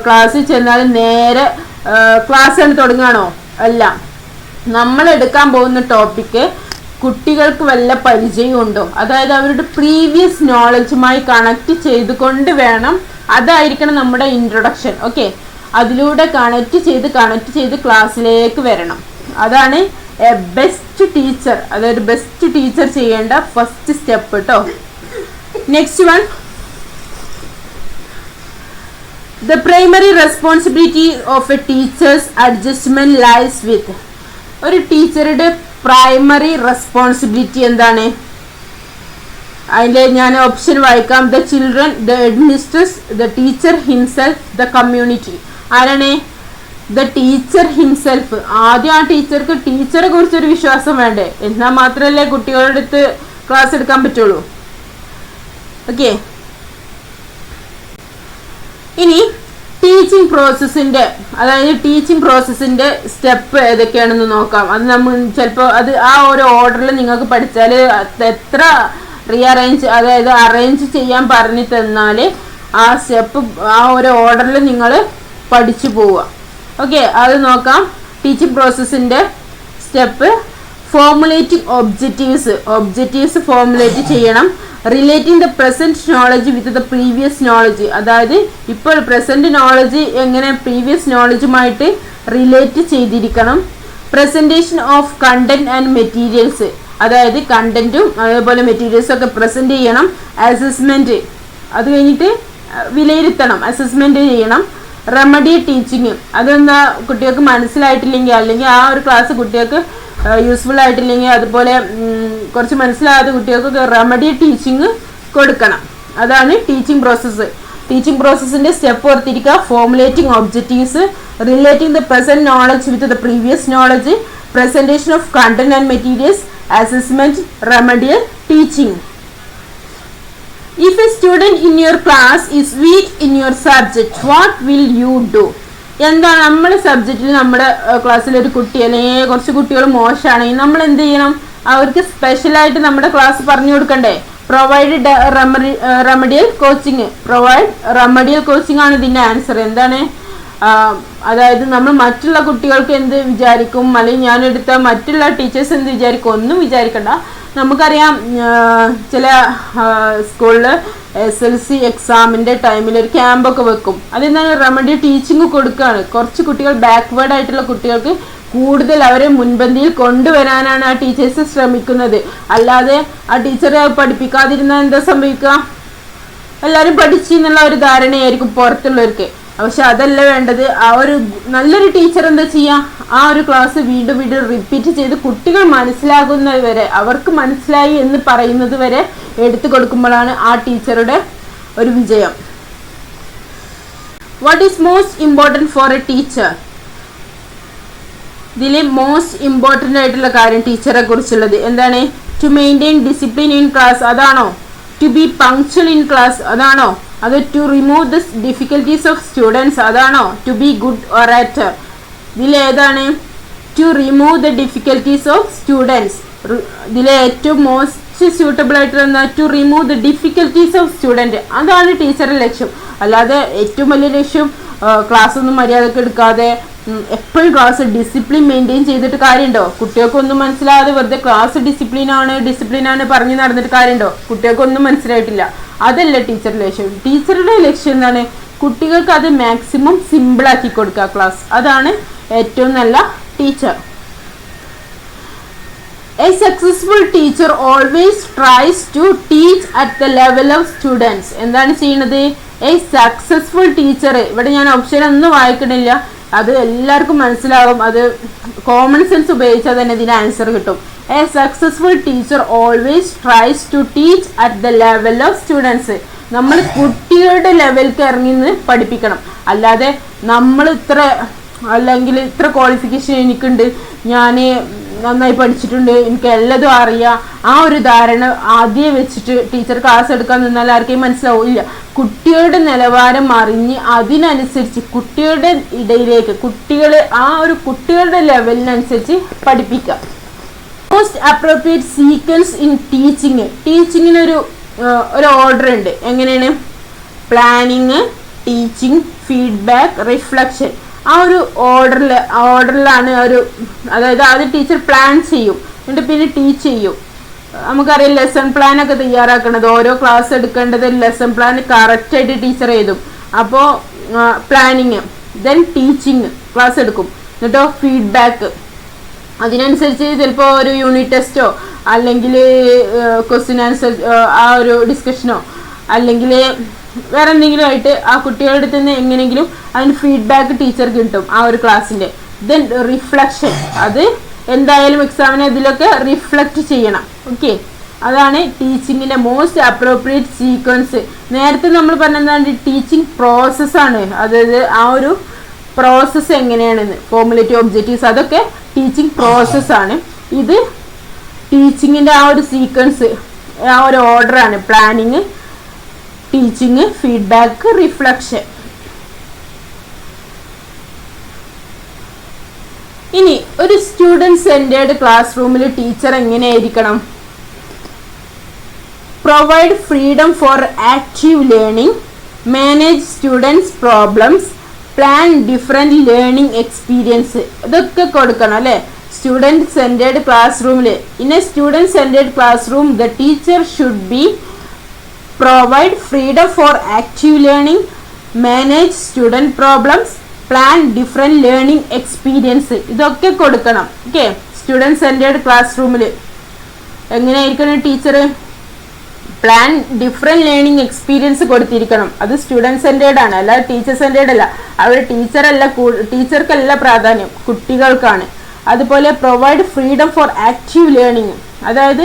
ക്ലാസ്സിൽ ചെന്നാൽ നേരെ class തുടങ്ങുകയാണോ? അല്ല, നമ്മൾ എടുക്കാൻ പോകുന്ന ടോപ്പിക്ക് കുട്ടികൾക്ക് വല്ല പരിചയം ഉണ്ടോ, അതായത് അവരുടെ പ്രീവിയസ് നോളജുമായി കണക്ട് ചെയ്തുകൊണ്ട് വേണം. അതായിരിക്കണം നമ്മുടെ ഇൻട്രൊഡക്ഷൻ. ഓക്കെ, അതിലൂടെ കണക്ട് ചെയ്ത് ക്ലാസ്സിലേക്ക് വരണം. അതാണ് എ ബെസ്റ്റ് ടീച്ചർ, അതായത് ബെസ്റ്റ് ടീച്ചർ ചെയ്യേണ്ട ഫസ്റ്റ് സ്റ്റെപ്പ് കേട്ടോ. Next one, the primary responsibility of a teacher's adjustment lies with. ഒരു ടീച്ചറുടെ പ്രൈമറി റെസ്പോൺസിബിലിറ്റി എന്താണ്? അതിൻ്റെ ഞാൻ ഓപ്ഷൻ വായിക്കാം. The children, the headmistress, the teacher himself, the community. ആരാണ്? The teacher himself. ആദ്യം ആ ടീച്ചർക്ക് ടീച്ചറെ കുറിച്ചൊരു വിശ്വാസം വേണ്ടേ, എന്നാൽ മാത്രമല്ലേ കുട്ടികളുടെ അടുത്ത് ക്ലാസ് എടുക്കാൻ പറ്റുള്ളൂ. ഓക്കെ, ഇനി ടീച്ചിങ് പ്രോസസ്സിന്റെ സ്റ്റെപ്പ് ഏതൊക്കെയാണെന്ന് നോക്കാം. അത് നമ്മൾ ചിലപ്പോൾ അത് ആ ഒരു ഓർഡറിൽ നിങ്ങൾക്ക് പഠിച്ചാൽ എത്ര അതായത് അറേഞ്ച് ചെയ്യാൻ പറഞ്ഞു തന്നാൽ ആ സ്റ്റെപ്പ് ആ ഒരു ഓർഡറിൽ നിങ്ങൾ പഠിച്ചു പോവുക. ഓക്കെ, അത് നോക്കാം. ടീച്ചിങ് പ്രോസസ്സിന്റെ സ്റ്റെപ്പ്: ഫോർമുലേറ്റിംഗ് ഒബ്ജക്റ്റീവ്സ് ഫോർമുലേറ്റ് ചെയ്യണം. Relating the present knowledge with the previous knowledge, അതായത് ഇപ്പോൾ പ്രസന്റ് നോളജ് എങ്ങനെ പ്രീവിയസ് നോളജുമായിട്ട് റിലേറ്റ് ചെയ്തിരിക്കണം. Presentation of content and materials, അതായത് കണ്ടന്റും അതേപോലെ മെറ്റീരിയൽസും ഒക്കെ പ്രസന്റ് ചെയ്യണം. അസസ്മെന്റ്, അത് കഴിഞ്ഞിട്ട് വിലയിരുത്തണം, അസസ്മെന്റ് ചെയ്യണം. റെമഡി ടീച്ചിങ്, അതെന്താ കുട്ടികൾക്ക് മനസ്സിലായിട്ടില്ലെങ്കിൽ അല്ലെങ്കിൽ ആ ഒരു ക്ലാസ് കുട്ടികൾക്ക് യൂസ്ഫുൾ ആയിട്ടില്ലെങ്കിൽ അതുപോലെ കുറച്ച് മനസ്സിലാകാത്ത കുട്ടികൾക്ക് റെമഡി ടീച്ചിങ് കൊടുക്കണം. അതാണ് ടീച്ചിങ് പ്രോസസ്സിന്റെ സ്റ്റെപ്പ് ഓർത്തിരിക്കുക. Formulating objectives, relating the present knowledge with the previous knowledge, presentation of content and materials, assessment, remedial teaching. If a student in your class is weak in your subject, what will you do? എന്താണ് നമ്മുടെ സബ്ജക്റ്റിൽ നമ്മുടെ ക്ലാസ്സിൽ ഒരു കുട്ടി അല്ലെങ്കിൽ കുറച്ച് കുട്ടികൾ മോശമാണെങ്കിൽ നമ്മൾ എന്ത് ചെയ്യണം? അവർക്ക് സ്പെഷ്യലായിട്ട് നമ്മുടെ ക്ലാസ് പറഞ്ഞു കൊടുക്കണ്ടേ? പ്രൊവൈഡ് റെമഡിയൽ കോച്ചിങ് ആണ് ഇതിൻ്റെ ആൻസർ. എന്താണ്? അതായത് നമ്മൾ മറ്റുള്ള കുട്ടികൾക്ക് എന്ത് വിചാരിക്കും, അല്ലെങ്കിൽ ഞാനെടുത്ത മറ്റുള്ള ടീച്ചേഴ്സ് എന്ത് വിചാരിക്കും, ഒന്നും വിചാരിക്കണ്ട. നമുക്കറിയാം ചില സ്കൂളിൽ SLC എക്സാമിൻ്റെ ടൈമിൽ ഒരു ക്യാമ്പൊക്കെ വെക്കും. അതെന്താണ്? റെമഡി ടീച്ചിങ് കൊടുക്കുകയാണ്. കുറച്ച് കുട്ടികൾ ബാക്ക്വേർഡ് ആയിട്ടുള്ള കുട്ടികൾക്ക് കൂടുതൽ അവരെ മുൻപന്തിയിൽ കൊണ്ടുവരാനാണ് ആ ടീച്ചേഴ്സ് ശ്രമിക്കുന്നത്. അല്ലാതെ ആ ടീച്ചറെ പഠിപ്പിക്കാതിരുന്നാൽ എന്താ സംഭവിക്കുക? എല്ലാവരും പഠിച്ചെന്നുള്ള ഒരു ധാരണയായിരിക്കും പുറത്തുള്ളവർക്ക്. പക്ഷെ അതല്ല വേണ്ടത്. ആ ഒരു നല്ലൊരു ടീച്ചർ എന്താ ചെയ്യുക? ആ ഒരു ക്ലാസ് വീണ്ടും റിപ്പീറ്റ് ചെയ്ത് കുട്ടികൾ മനസ്സിലാകുന്നത് വരെ, അവർക്ക് മനസ്സിലായി എന്ന് പറയുന്നത് വരെ എടുത്തു കൊടുക്കുമ്പോഴാണ് ആ ടീച്ചറുടെ ഒരു വിജയം. What is most important for a teacher? ഇതിൽ മോസ്റ്റ് ഇമ്പോർട്ടൻ്റ് ആയിട്ടുള്ള കാര്യം ടീച്ചറെ കുറിച്ചുള്ളത് എന്താണ്? To maintain discipline in class, അതാണോ? To be punctual in class, അതാണോ? അത് to remove the difficulties of students, അതാണോ? ടു ബി ഗുഡ് ഒറാറ്റർ, ഇതിലേതാണ്? To remove the difficulties of students. ഇതിലെ ഏറ്റവും മോസ്റ്റ് സ്യൂട്ടബിൾ ആയിട്ടുള്ള to remove the difficulties of student. അതാണ് ടീച്ചറുടെ ലക്ഷ്യം. അല്ലാതെ ഏറ്റവും വലിയ ലക്ഷ്യം ക്ലാസ് ഒന്നും മര്യാദക്ക് എടുക്കാതെ എപ്പോഴും ക്ലാസ് ഡിസിപ്ലിൻ മെയിൻറ്റെയിൻ ചെയ്തിട്ട് കാര്യമുണ്ടോ? കുട്ടികൾക്കൊന്നും മനസ്സിലാതെ വെറുതെ ക്ലാസ് ഡിസിപ്ലിനാണ് പറഞ്ഞ് നടന്നിട്ട് കാര്യമുണ്ടോ? കുട്ടികൾക്കൊന്നും മനസ്സിലായിട്ടില്ല. അതല്ല ടീച്ചറുടെ ലക്ഷ്യം. ടീച്ചറുടെ ലക്ഷ്യം എന്താണ്? കുട്ടികൾക്ക് അത് മാക്സിമം സിമ്പിളാക്കി കൊടുക്കുക ക്ലാസ്. അതാണ് ഏറ്റവും നല്ല teacher. A successful teacher always tries to teach at the level of students. എന്താണ് ചെയ്യുന്നത്? A successful teacher, ഇവിടെ ഞാൻ ഓപ്ഷൻ ഒന്നും വായിക്കണില്ല, അത് എല്ലാവർക്കും മനസ്സിലാവും. അത് കോമൺ സെൻസ് ഉപയോഗിച്ചാൽ തന്നെ ഇതിന് ആൻസർ കിട്ടും. A successful teacher always tries to teach at the level of students. നമ്മൾ കുട്ടികളുടെ ലെവലിലേക്ക് ഇറങ്ങി പഠിപ്പിക്കണം. അല്ലാതെ നമ്മൾ അല്ലെങ്കിൽ ഇത്ര ക്വാളിഫിക്കേഷൻ എനിക്കുണ്ട്, ഞാൻ നന്നായി പഠിച്ചിട്ടുണ്ട്, എനിക്ക് എല്ലാതും അറിയാം, ആ ഒരു ധാരണ ആദ്യം വെച്ചിട്ട് ടീച്ചർ ക്ലാസ് എടുക്കാൻ നിന്നാൽ ആർക്കെയും മനസ്സിലാവില്ല. കുട്ടികളുടെ നിലവാരം അറിഞ്ഞ് അതിനനുസരിച്ച് കുട്ടികളുടെ ഇടയിലേക്ക് കുട്ടികളുടെ ലെവലിനനുസരിച്ച് പഠിപ്പിക്കുക. മോസ്റ്റ് അപ്രോപ്രിയേറ്റ് സീക്വൻസ് ഇൻ ടീച്ചിങ്ങിനൊരു ഓർഡർ ഉണ്ട്. എങ്ങനെയാണ്? Planning, teaching, feedback, reflection. ആ ഒരു ഓർഡറിലാണ് അതായത് ആദ്യം ടീച്ചർ പ്ലാൻ ചെയ്യും, എന്നിട്ട് പിന്നെ ടീച്ച് ചെയ്യും. നമുക്കറിയാം ലെസൺ പ്ലാനൊക്കെ തയ്യാറാക്കണത്, ഓരോ ക്ലാസ് എടുക്കേണ്ടത് ലെസൺ പ്ലാൻ കറക്റ്റായിട്ട് ടീച്ചർ എഴുതും. അപ്പോൾ പ്ലാനിങ്, ദെൻ ടീച്ചിങ്, ക്ലാസ് എടുക്കും, എന്നിട്ടോ ഫീഡ്ബാക്ക്. അതിനനുസരിച്ച് ചിലപ്പോൾ ഒരു യൂണിറ്റ് ടെസ്റ്റോ അല്ലെങ്കിൽ ക്വസ്റ്റ്യൻ ആൻസർ ആ ഒരു ഡിസ്കഷനോ അല്ലെങ്കിൽ വേറെ എന്തെങ്കിലും ആയിട്ട് ആ കുട്ടികളുടെ അടുത്ത് നിന്ന് എങ്ങനെയെങ്കിലും അതിന് ഫീഡ്ബാക്ക് ടീച്ചർക്ക് കിട്ടും ആ ഒരു ക്ലാസ്സിൻ്റെ. ദെൻ റിഫ്ലക്ഷൻ, അത് എന്തായാലും എക്സാമിന് ഇതിലൊക്കെ റിഫ്ലക്റ്റ് ചെയ്യണം. ഓക്കെ, അതാണ് ടീച്ചിങ്ങിൻ്റെ മോസ്റ്റ് അപ്രോപ്രിയേറ്റ് സീക്വൻസ്. നേരത്തെ നമ്മൾ പറഞ്ഞതാണ് ടീച്ചിങ് പ്രോസസ്സാണ്, അതായത് ആ ഒരു പ്രോസസ്സ് എങ്ങനെയാണെന്ന്, ഫോർമുലേറ്റീവ് ഒബ്ജക്റ്റീവ്സ്, അതൊക്കെ ടീച്ചിങ് പ്രോസസ്സാണ്. ഇത് ടീച്ചിങ്ങിൻ്റെ ആ ഒരു സീക്വൻസ്, ആ ഒരു ഓർഡറാണ്. Planning, teaching, feedback, reflection. ഇനി ഒരു സ്റ്റുഡൻറ് സെൻറ്റേർഡ് ക്ലാസ് റൂമിൽ ടീച്ചർ എങ്ങനെയായിരിക്കണം? Provide freedom for active learning, manage students problems, plan different learning experience. ഇതൊക്കെ കൊടുക്കണം അല്ലേ സ്റ്റുഡൻറ് സെൻറ്റേർഡ് ക്ലാസ് റൂമിൽ. In a student centred classroom the teacher should be provide freedom for active learning, manage student problems, plan different learning experience. ഇതൊക്കെ കൊടുക്കണം. Okay, student centred class റൂമിൽ എങ്ങനെയായിരിക്കണം teacher? Plan different learning experience കൊടുത്തിരിക്കണം. അത് student centred ആണ്, അല്ലാതെ teacher centred അല്ല. അവിടെ ടീച്ചർക്കല്ല പ്രാധാന്യം, കുട്ടികൾക്കാണ്. അതുപോലെ provide freedom for active learning, അതായത്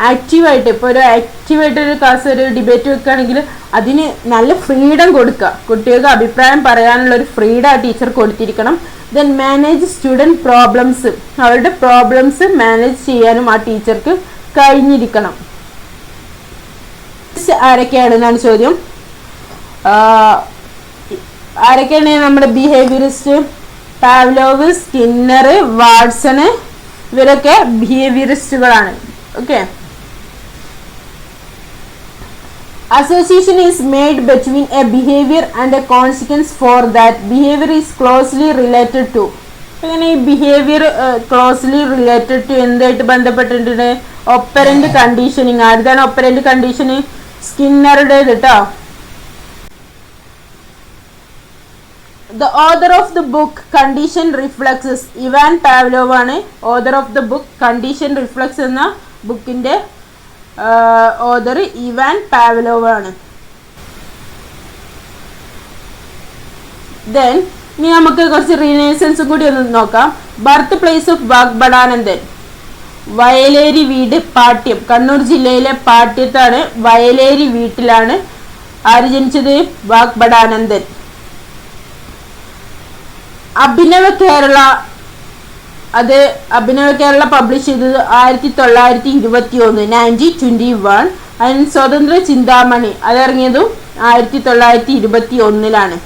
ആക്റ്റീവായിട്ട്, ഇപ്പോൾ ആക്റ്റീവായിട്ടൊരു ക്ലാസ്, ഒരു ഡിബേറ്റ് വെക്കുകയാണെങ്കിൽ അതിന് നല്ല ഫ്രീഡം കൊടുക്കുക. കുട്ടികൾക്ക് അഭിപ്രായം പറയാനുള്ള ഒരു ഫ്രീഡം ആ ടീച്ചർ കൊടുത്തിരിക്കണം. ദെൻ മാനേജ് സ്റ്റുഡൻറ് പ്രോബ്ലംസ്, അവരുടെ പ്രോബ്ലംസ് മാനേജ് ചെയ്യാനും ആ ടീച്ചർക്ക് കഴിഞ്ഞിരിക്കണം. ആരൊക്കെയാണെന്നാണ് ചോദ്യം. ആരൊക്കെയാണ് നമ്മുടെ ബിഹേവിയറിസ്റ്റ്? പാവ്ലോവ്, സ്കിന്നർ, വാട്സൺ, ഇവരൊക്കെ ബിഹേവിയറിസ്റ്റുകളാണ്. Okay, association is made between a behavior and a consequence for that behavior is closely related to. അങ്ങനെ ഈ ബിഹേവിയർ ക്ലോസ്ലി റിലേറ്റഡ് ടു എന്തായിട്ട് ബന്ധപ്പെട്ടിട്ടുണ്ട്? ഒപ്പറന്റ് കണ്ടീഷനിങ്. ആരുതാണ് ഒപ്പറന്റ് കണ്ടീഷന്? സ്കിന്നറുടേത് കേട്ടോ. The author of the book Condition Reflexes, Ivan Pavlov ആണ് author of the book condition reflex എന്ന ബുക്കിൻ്റെ author Ivan Pavlov ആണ്. Then ഇനി നമുക്ക് കുറച്ച് റീനേഴ്സൻസും കൂടി ഒന്ന് നോക്കാം. Birth place of Vagbhatananda, Vayaleri വീട്, പാട്യം. കണ്ണൂർ ജില്ലയിലെ പാട്യത്താണ്, വയലേരി വീട്ടിലാണ് ആര് ജനിച്ചത്? വാഗ്ബടാനന്ദൻ. അഭിനവ കേരള, അത് അഭിനവ കേരള പബ്ലിഷ് ചെയ്തത് 1921, 1921. അതിന് സ്വതന്ത്ര ചിന്താമണി അതിറങ്ങിയതും 1921.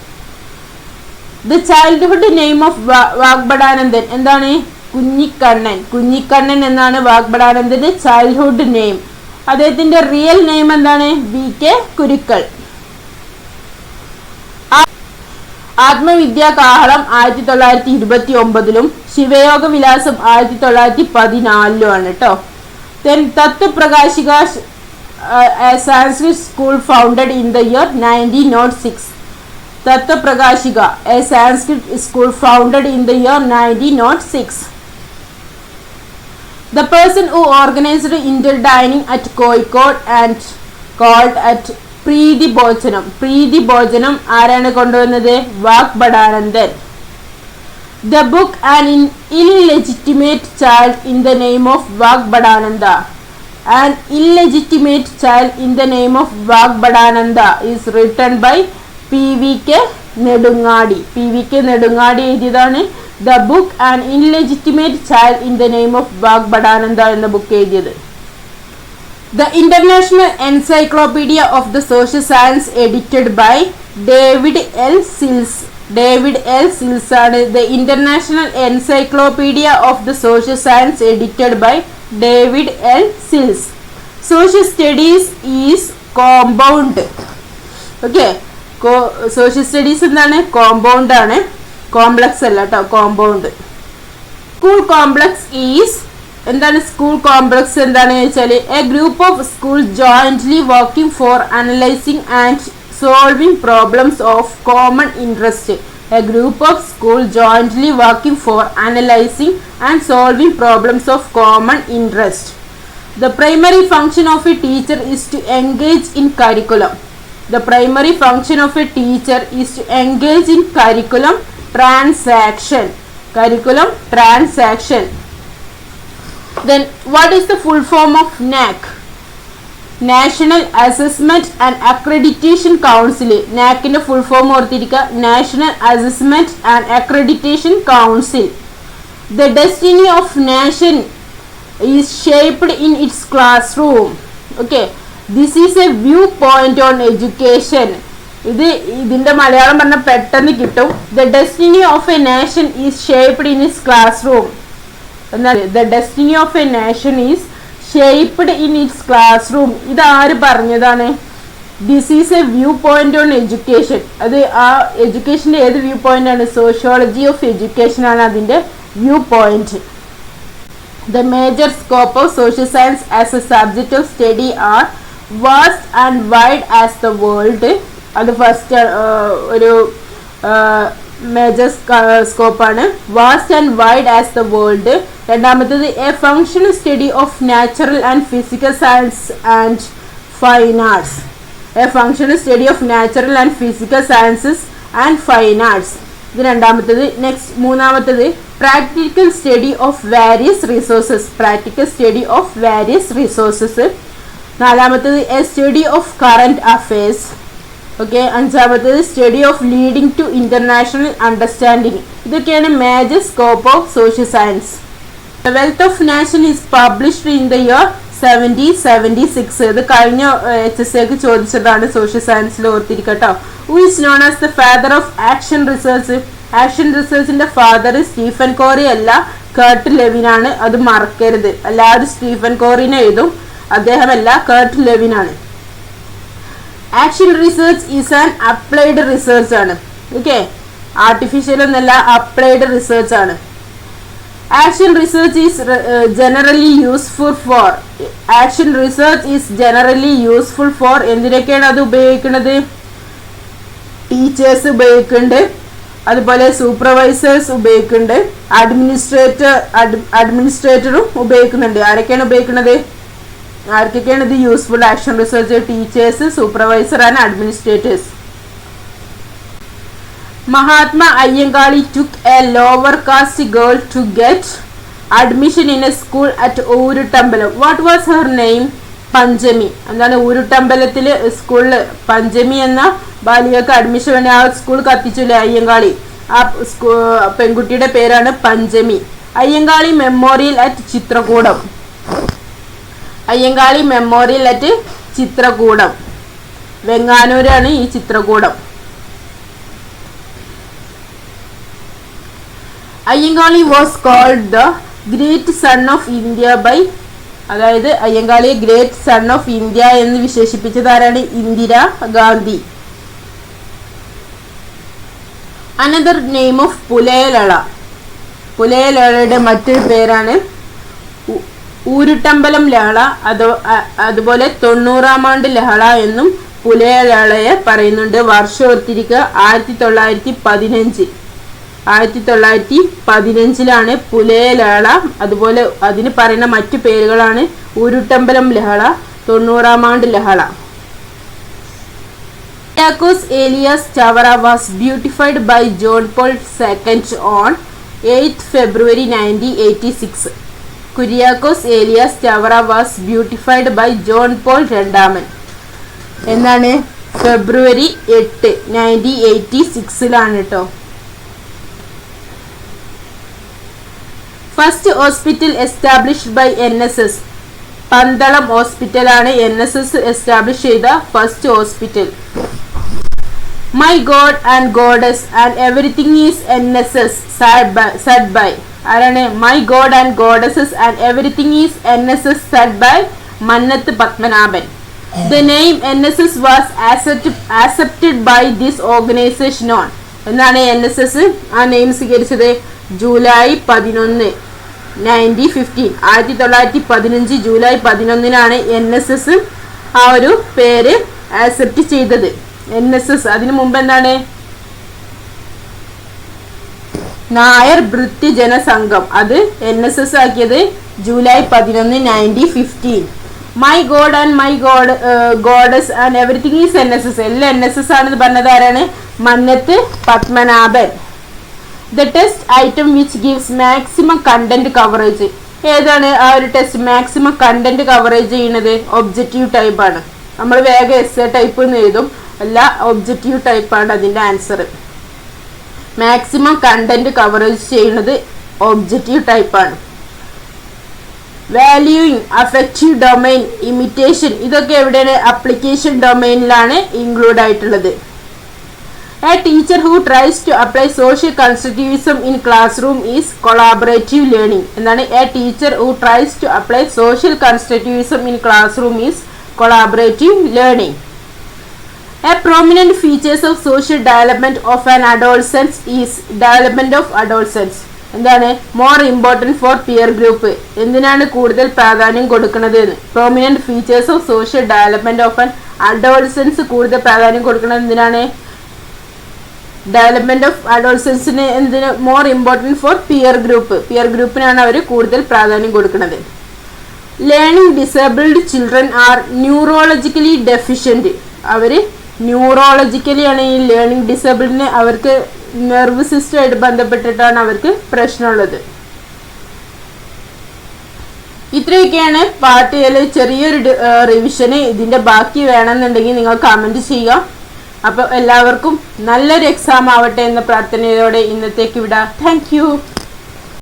The childhood name of Vagbhatananda എന്താണ്? കുഞ്ഞിക്കണ്ണൻ എന്നാണ് വാഗ്ബടാനന്ദന്റെ ചൈൽഡ്ഹുഡ് നെയിം. അദ്ദേഹത്തിന്റെ റിയൽ നെയിം എന്താണ്? VK കുരുക്കൾ. ആത്മവിദ്യാ കാഹളം 1929 ശിവയോഗ വിലാസം 1914 ആണ് കേട്ടോ. Tatvaprakashika Sanskrit school founded in the year 1906. Tatvaprakashika a Sanskrit school founded in the year 1906. The person who organized inter dining at Kozhikode and called at പ്രീതി ഭോജനം ആരാണ് കൊണ്ടുവന്നത്? Vagbhatananda. The book An Illegitimate Child in the Name of Vagbhadananda. An Illegitimate Child in the Name of Vagbhadananda is written by PVK Nedungadi. PVK Nedungadi എഴുതിയതാണ് The book An Illegitimate Child in the Name of Vagbhadananda എന്ന book എഴുതിയത്. The International Encyclopedia of the Social Science edited by David L. Sills. ആണ് The International Encyclopedia of the Social Science edited by David L. Sills. Social Studies is compound. Okay. Social Studies എന്താണ്? Compound ആണ്, complex അല്ല കേട്ടോ, compound. School complex is എന്താണ്? School complex എന്താണെന്ന് വെച്ചാൽ A group of school jointly working for analysing and solving problems of common interest. A group of school jointly working for analysing and solving problems of common interest. The primary function of a teacher is to engage in curriculum. The primary function of a teacher is to engage in curriculum transaction. Then what is the full form of NAAC? National Assessment and Accreditation Council. NAAC ന്റെ full form ഓർത്തിരിക്കുക, National Assessment and Accreditation Council. The destiny of nation is shaped in its classroom. Okay, this is a viewpoint on education. ഇതിന്റെ മലയാളം പറഞ്ഞാൽ പെട്ടെന്ന് കിട്ടും. The destiny of a nation is shaped in its classroom. The destiny of a nation is shaped in its classroom. ഇത് ആര് പറഞ്ഞതാണ്? This is a viewpoint on education. അത് ആ എഡ്യൂക്കേഷന്റെ ഏത് വ്യൂ പോയിന്റ് ആണ്? സോഷ്യോളജി ഓഫ് എഡ്യൂക്കേഷൻ ആണ് അതിന്റെ view point. The major scope of social science as a subject of study are vast and wide as the world. അത് first ഒരു major scope ആണ്. Vast and wide as the world. രണ്ടാമത്തേത് a functional study of natural and physical science and fine arts. A functional study of natural and physical sciences and fine arts. ഇത് രണ്ടാമത്തേത്. Next മൂന്നാമത്തേത് practical study of various resources. നാലാമത്തേത് a study of current affairs. Okay. അഞ്ചാമത്തേത് study of leading to international understanding. ഇതൊക്കെയാണ് major scope of social science. The wealth of nation is published in the year 1776. ഇത് കഴിഞ്ഞ HSAക്ക് ചോദിച്ചതാണ്, social സയൻസിൽ ഓർത്തിരിക്കട്ടോ. Who is known as the father of action research. Action റിസർച്ചിന്റെ father Stephen Corey അല്ല, Kurt Lewin ആണ്. അത് മറക്കരുത്. എല്ലാവരും സ്റ്റീഫൻ കോറിനെ എഴുതും, അദ്ദേഹമല്ല, കർട്ട് ലെവിൻ ആണ്. Action research is an applied research ആണ്. ഓക്കെ, ആർട്ടിഫിഷ്യൽ എന്നല്ല, അപ്ലൈഡ് റിസർച്ച് ആണ്. Action research is generally useful for. Action research is generally useful for എന്തിനൊക്കെയാണ് അത് ഉപയോഗിക്കുന്നത്? ടീച്ചേഴ്സ് ഉപയോഗിക്കുന്നുണ്ട്, അതുപോലെ സൂപ്പർവൈസേഴ്സ് ഉപയോഗിക്കുന്നുണ്ട്, അഡ്മിനിസ്ട്രേറ്ററും ഉപയോഗിക്കുന്നുണ്ട്. ആരൊക്കെയാണ് ഉപയോഗിക്കുന്നത്? ആർക്കൊക്കെയാണ് ഇത് useful? Action research teachers, supervisor and administrators. Mahatma Ayyangari took a lower caste girl to get admission in a school at Oorutambalam. What was her name? പഞ്ചമി. എന്താണ് ഊരുട്ടമ്പലത്തില് സ്കൂളില് പഞ്ചമി എന്ന ബാലികക്ക് അഡ്മിഷൻ വേണ്ടി ആ സ്കൂൾ കത്തിച്ചില്ലേ അയ്യങ്കാളി. ആ പെൺകുട്ടിയുടെ പേരാണ് Panchami. Ayyankali memorial at Chitrakoodam. Ayyankali memorial at Chitrakoodam. വെങ്ങാനൂരാണ് ഈ Chitrakoodam. Ayyankali was called the great son of India by, അതായത് അയ്യങ്കാളിയെ ഗ്രേറ്റ് സൺ ഓഫ് ഇന്ത്യ എന്ന് വിശേഷിപ്പിച്ചത് ആരാണ്? Indira Gandhi. Another name of പുലയലള. പുലയലളയുടെ മറ്റൊരു പേരാണ് ഊരുട്ടമ്പലം ലഹള. അതുപോലെ 90-ാം ആണ്ട് ലഹള എന്നും പുലയലളയെ പറയുന്നുണ്ട്. വർഷം ഓർത്തിരിക്കുക 1915. 1915 പുലയലള. അതുപോലെ അതിന് പറയുന്ന മറ്റു പേരുകളാണ് ഊരുട്ടമ്പലം ലഹള, 90-ാം ആണ്ട് ലഹള. Kuriakose Elias Chavara was beautified by John Paul II on 8th February 1986. Kuriakose Elias Chavara was beautified by John Paul II. എന്നാണ്? ഫെബ്രുവരി 8, 1986 കേട്ടോ. First hospital established by NSS. Pandalam ഹോസ്പിറ്റലാണ് NSS എസ്റ്റാബ്ലിഷ് ചെയ്ത first hospital. My god and goddess and everything is NSS said by ആരാണ്? My god and goddesses and everything is NSS said by Mannathu Padmanabhan. The name NSS was accepted by this organization on എന്നാണ് NSS ആ name സ്വീകരിച്ചത്? July 11, 1915. 1915 July 11 NSS ആ ഒരു പേര് accept ചെയ്തത്. NSS അതിനു മുമ്പ് എന്താണ്? നായർ ഭൃത്യജന സംഘം. അത് NSS ആക്കിയത് July 11, 1915. My god and my goddess and everything is NSS. എല്ലാം NSS ആണെന്ന് പറഞ്ഞത് ആരാണ്? Mannathu Padmanabhan. The test item which gives maximum content coverage. ഏതാണ് ആ ഒരു ടെസ്റ്റ് മാക്സിമം കണ്ടന്റ് കവറേജ് ചെയ്യുന്നത്? ഒബ്ജക്റ്റീവ് ടൈപ്പ് ആണ്. നമ്മൾ വേഗം എസ്സേ ടൈപ്പ് എന്ന് എഴുതും, അല്ല ഒബ്ജക്റ്റീവ് ടൈപ്പാണ് അതിൻ്റെ ആൻസർ. മാക്സിമം കണ്ടന്റ് കവറേജ് ചെയ്യുന്നത് ഒബ്ജക്റ്റീവ് ടൈപ്പാണ്. വാല്യൂയിങ്, അഫക്റ്റീവ് ഡൊമൈൻ, ഇമിറ്റേഷൻ ഇതൊക്കെ എവിടെയാണ്? അപ്ലിക്കേഷൻ ഡൊമൈനിലാണ് ഇൻക്ലൂഡ് ആയിട്ടുള്ളത്. A teacher who tries to apply social constructivism in classroom is collaborative learning. എന്താണ്? A teacher who tries to apply social constructivism in classroom is collaborative learning. A prominent features of social development of an adolescent is development of adolescence. എന്താണ്? more important for peer group. എന്തിനാണ് കൂടുതൽ പ്രാധാന്യം കൊടുക്കുന്നത്? prominent features of social development of an adolescence കൂടുതൽ പ്രാധാന്യം കൊടുക്കുന്നത് എന്തിനാണ്? Development of അഡോൾസൻസിന് എന്തിന്? മോർ ഇമ്പോർട്ടൻറ്റ് ഫോർ പിയർ ഗ്രൂപ്പിനാണ് അവർ കൂടുതൽ പ്രാധാന്യം കൊടുക്കുന്നത്. Learning disabled children are neurologically deficient. അവർ ന്യൂറോളജിക്കലിയാണ് ഈ ലേണിംഗ് ഡിസേബിൾഡിന്, അവർക്ക് നെർവ് സിസ്റ്റമായിട്ട് ബന്ധപ്പെട്ടിട്ടാണ് അവർക്ക് പ്രശ്നമുള്ളത്. ഇത്രയൊക്കെയാണ് പാർട്ട് എയിലെ ചെറിയൊരു റിവിഷന്. ഇതിൻ്റെ ബാക്കി വേണമെന്നുണ്ടെങ്കിൽ നിങ്ങൾ കമൻറ്റ് ചെയ്യുക. അപ്പോൾ എല്ലാവർക്കും നല്ലൊരു എക്സാം ആവട്ടെ എന്ന പ്രാർത്ഥനയോടെ ഇന്നത്തേക്ക് വിടാം. Thank you.